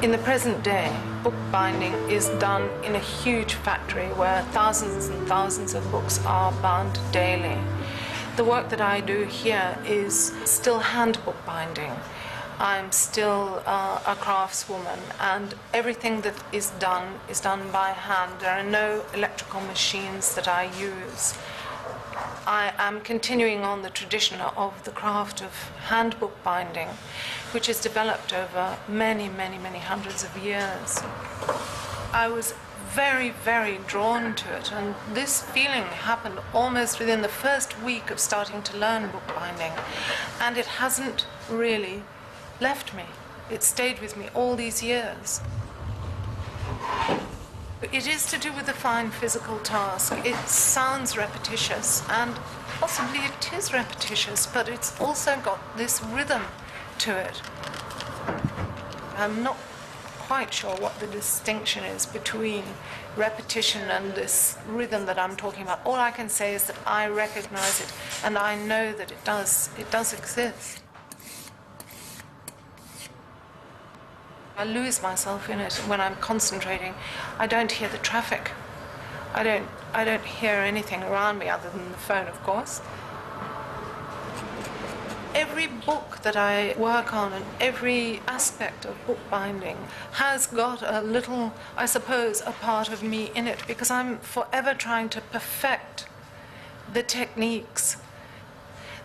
In the present day, bookbinding is done in a huge factory where thousands and thousands of books are bound daily. The work that I do here is still hand bookbinding. I'm still a craftswoman, and everything that is done by hand. There are no electrical machines that I use. I am continuing on the tradition of the craft of hand bookbinding, which has developed over many, many, many hundreds of years. I was very, very drawn to it, and this feeling happened almost within the first week of starting to learn bookbinding, and it hasn't really left me. It stayed with me all these years. It is to do with a fine physical task. It sounds repetitious, and possibly it is repetitious, but it's also got this rhythm to it. I'm not quite sure what the distinction is between repetition and this rhythm that I'm talking about. All I can say is that I recognize it, and I know that it does exist. I lose myself in it when I'm concentrating. I don't hear the traffic. I don't hear anything around me other than the phone, of course. Every book that I work on and every aspect of bookbinding has got a little, I suppose, a part of me in it, because I'm forever trying to perfect the techniques.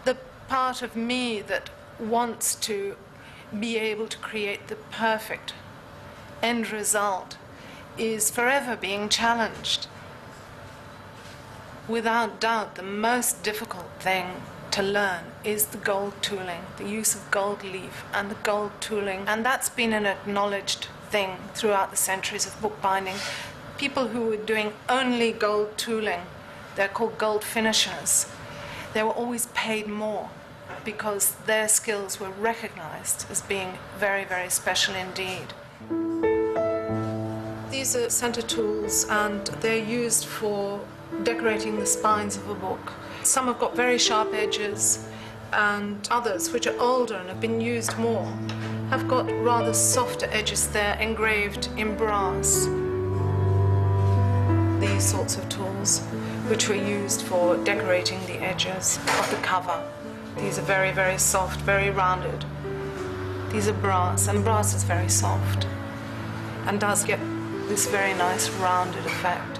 The part of me that wants to be able to create the perfect end result is forever being challenged. Without doubt, the most difficult thing to learn is the gold tooling, the use of gold leaf and the gold tooling. And that's been an acknowledged thing throughout the centuries of bookbinding. People who were doing only gold tooling, they're called gold finishers, they were always paid more because their skills were recognized as being very, very special indeed. These are center tools, and they're used for decorating the spines of a book. Some have got very sharp edges, and others, which are older and have been used more, have got rather softer edges. They're engraved in brass. These sorts of tools, which were used for decorating the edges of the cover. These are very, very soft, very rounded. These are brass, and brass is very soft and does get this very nice rounded effect.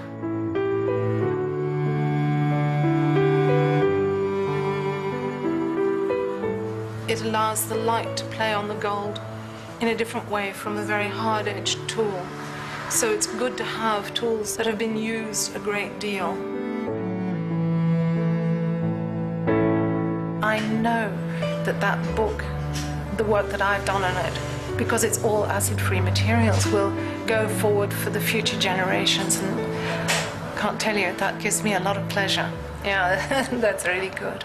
It allows the light to play on the gold in a different way from a very hard-edged tool. So it's good to have tools that have been used a great deal. I know that book, the work that I've done on it, because it's all acid-free materials, will go forward for the future generations, and I can't tell you, that gives me a lot of pleasure. Yeah, that's really good.